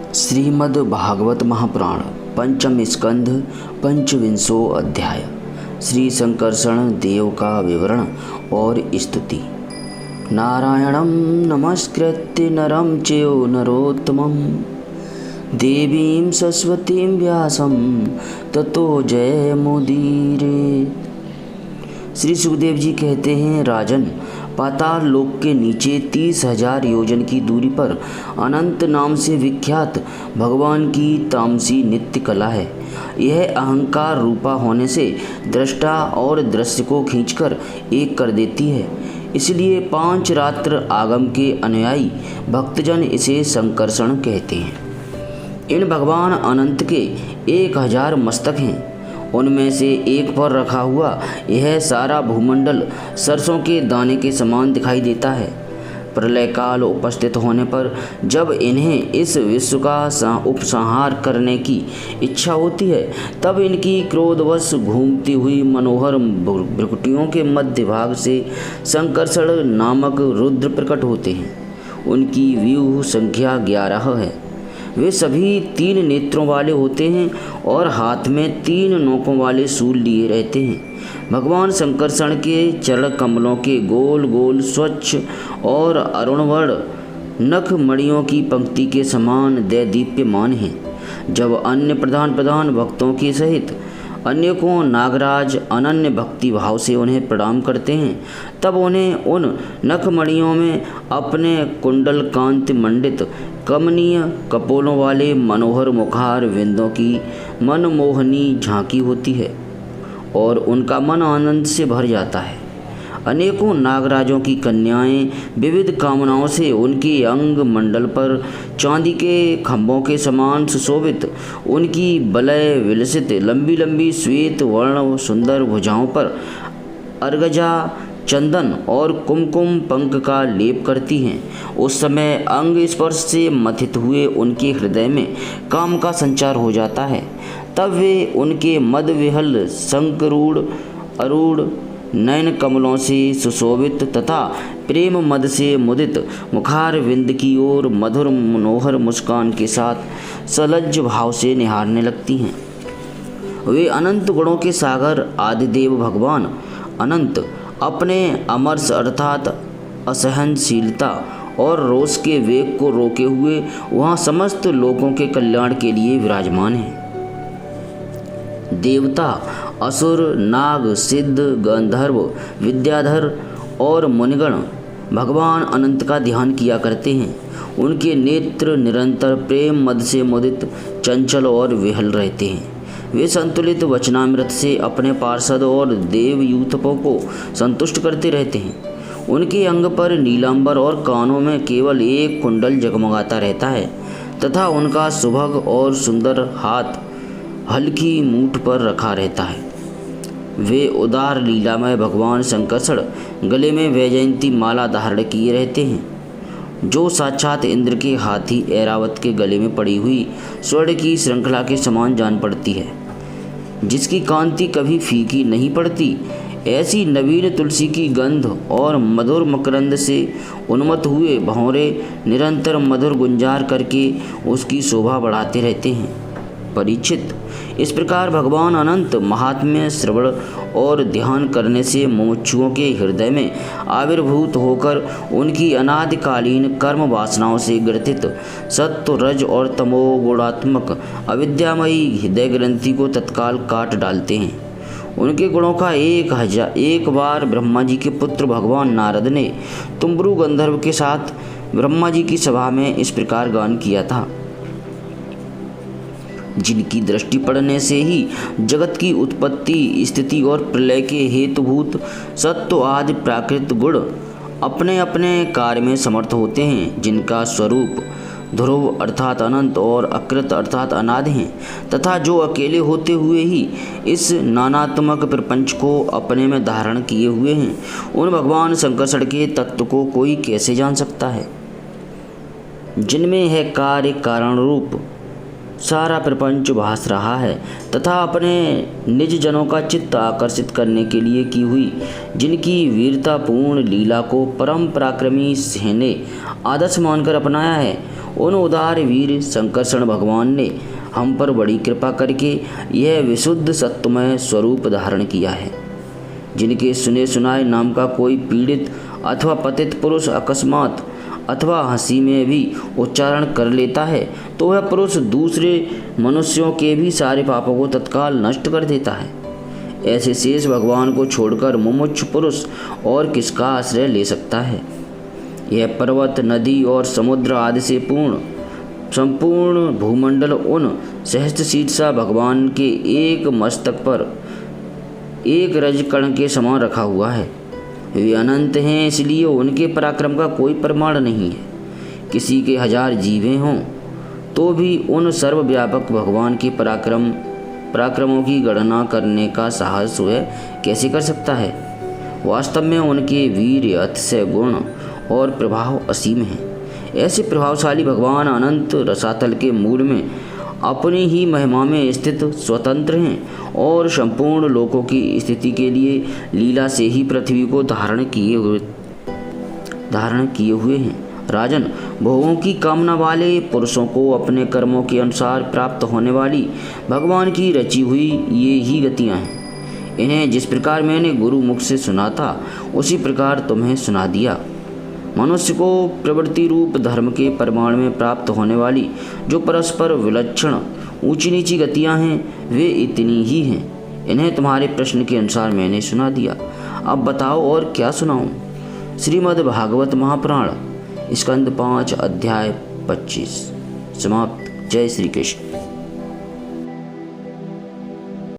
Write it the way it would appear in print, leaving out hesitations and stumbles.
श्रीमद् भागवत महापुराण पंचम स्कंध पंचविंशो अध्याय। श्री संकर्षण देव का विवरण और स्तुति। नारायणं नमस्कृत्य नरं चैव नरोत्तमं देवीं सरस्वतीं व्यासं ततो जयमुदीरये। श्री सुखदेव जी कहते हैं, राजन, पाताल लोक के नीचे 30,000 योजन की दूरी पर अनंत नाम से विख्यात भगवान की तामसी नित्य कला है। यह अहंकार रूपा होने से दृष्टा और दृश्य को खींचकर एक कर देती है। इसलिए 5 रात्र आगम के अनुयायी भक्तजन इसे संकर्षण कहते हैं। इन भगवान अनंत के 1000 मस्तक हैं। उनमें से एक पर रखा हुआ यह सारा भूमंडल सरसों के दाने के समान दिखाई देता है। प्रलय काल उपस्थित होने पर जब इन्हें इस विश्व का उपसंहार करने की इच्छा होती है, तब इनकी क्रोधवश घूमती हुई मनोहर भ्रुकुटियों के मध्य भाग से संकर्षण नामक रुद्र प्रकट होते हैं। उनकी व्यूह संख्या 11 है। वे सभी 3 नेत्रों वाले होते हैं और हाथ में 3 नोकों वाले शूल लिए रहते हैं। भगवान संकर्षण के चरण कमलों के गोल गोल स्वच्छ और अरुणवर्ण नख मणियों की पंक्ति के समान दैदीप्यमान हैं। जब अन्य प्रधान भक्तों के सहित अनेकों नागराज अनन्य भक्ति भाव से उन्हें प्रणाम करते हैं, तब उन्हें उन नखमणियों में अपने कुंडल कांति मंडित कमनीय कपोलों वाले मनोहर मुखार विंदों की मनमोहनी झांकी होती है और उनका मन आनंद से भर जाता है। अनेकों नागराजों की कन्याएं विविध कामनाओं से उनके अंग मंडल पर चांदी के खंभों के समान सुशोभित उनकी बलय विलसित लंबी लंबी श्वेत वर्ण सुंदर भुजाओं पर अर्गजा चंदन और कुमकुम पंख का लेप करती हैं। उस समय अंग स्पर्श से मथित हुए उनके हृदय में काम का संचार हो जाता है। तब वे उनके मद विहल शंकरूढ़ अरूढ़ नयन कमलों से सुशोभित तथा प्रेम मद से मुदित मुखार विंद की ओर मधुर मनोहर मुस्कान के साथ सलज्ज भाव से निहारने लगती हैं। वे अनंत गुणों के सागर आदिदेव भगवान अनंत अपने अमरस अर्थात असहनशीलता और रोष के वेग को रोके हुए वहाँ समस्त लोगों के कल्याण के लिए विराजमान हैं। देवता, असुर, नाग, सिद्ध, गंधर्व, विद्याधर और मुनिगण भगवान अनंत का ध्यान किया करते हैं। उनके नेत्र निरंतर प्रेम मद से मुदित चंचल और विहल रहते हैं। वे संतुलित वचनामृत से अपने पार्षद और देवयूथपों को संतुष्ट करते रहते हैं। उनके अंग पर नीलांबर और कानों में केवल एक कुंडल जगमगाता रहता है तथा उनका सुभग और सुंदर हाथ हल्की मूठ पर रखा रहता है। वे उदार लीलामय भगवान संकर्षण गले में वैजयंती माला धारण किए रहते हैं, जो साक्षात इंद्र के हाथी ऐरावत के गले में पड़ी हुई स्वर्ण की श्रृंखला के समान जान पड़ती है, जिसकी कांति कभी फीकी नहीं पड़ती। ऐसी नवीन तुलसी की गंध और मधुर मकरंद से उन्मत्त हुए भंवरे निरंतर मधुर गुंजार करके उसकी शोभा बढ़ाते रहते हैं। परीक्षित, इस प्रकार भगवान अनंत महात्म्य श्रवण और ध्यान करने से मुमुक्षुओं के हृदय में आविर्भूत होकर उनकी अनादिकालीन कर्म वासनाओं से ग्रथित सत्व रज और तमो गुणात्मक अविद्यामयी हृदय ग्रंथि को तत्काल काट डालते हैं। उनके गुणों का एक बार ब्रह्मा जी के पुत्र भगवान नारद ने तुम्बरु गंधर्व के साथ ब्रह्मा जी की सभा में इस प्रकार गान किया था। जिनकी दृष्टि पड़ने से ही जगत की उत्पत्ति, स्थिति और प्रलय के हेतुभूत सत्व आदि प्राकृत गुण अपने अपने कार्य में समर्थ होते हैं, जिनका स्वरूप ध्रुव अर्थात अनंत और अकृत अर्थात अनादि हैं, तथा जो अकेले होते हुए ही इस नानात्मक प्रपंच को अपने में धारण किए हुए हैं, उन भगवान संकर्षण के तत्व को कोई कैसे जान सकता है, जिनमें है कार्य कारण रूप सारा प्रपंच भास रहा है तथा अपने निज जनों का चित्त आकर्षित करने के लिए की हुई जिनकी वीरतापूर्ण लीला को परम पराक्रमी सिंह ने आदर्श मानकर अपनाया है, उन उदार वीर संकर्षण भगवान ने हम पर बड़ी कृपा करके यह विशुद्ध सत्वमय स्वरूप धारण किया है। जिनके सुने सुनाए नाम का कोई पीड़ित अथवा पतित पुरुष अकस्मात अथवा हंसी में भी उच्चारण कर लेता है तो वह पुरुष दूसरे मनुष्यों के भी सारे पापों को तत्काल नष्ट कर देता है। ऐसे शेष भगवान को छोड़कर मुमुक्षु पुरुष और किसका आश्रय ले सकता है। यह पर्वत, नदी और समुद्र आदि से संपूर्ण भूमंडल उन सहस्त्र शीर्षा भगवान के एक मस्तक पर एक रजकण के समान रखा हुआ है। वे अनंत हैं, इसलिए उनके पराक्रम का कोई प्रमाण नहीं है। किसी के 1000 जीवें हों तो भी उन सर्वव्यापक भगवान के पराक्रमों की गणना करने का साहस वह कैसे कर सकता है। वास्तव में उनके वीर, अतिशय गुण और प्रभाव असीम हैं। ऐसे प्रभावशाली भगवान अनंत रसातल के मूल में अपनी ही महिमा में स्थित स्वतंत्र हैं और संपूर्ण लोकों की स्थिति के लिए लीला से ही पृथ्वी को धारण किए हुए हैं। राजन, भोगों की कामना वाले पुरुषों को अपने कर्मों के अनुसार प्राप्त होने वाली भगवान की रची हुई ये ही गतियाँ हैं। इन्हें जिस प्रकार मैंने गुरु मुख से सुना था उसी प्रकार तुम्हें सुना दिया। मनुष्य को प्रवृत्ति रूप धर्म के परिमाण में प्राप्त होने वाली जो परस्पर विलक्षण ऊंची नीची गतियां हैं वे इतनी ही हैं। इन्हें तुम्हारे प्रश्न के अनुसार मैंने सुना दिया। अब बताओ और क्या सुनाऊं। श्रीमद् भागवत महापुराण स्कंद 5 अध्याय 25 समाप्त। जय श्री कृष्ण।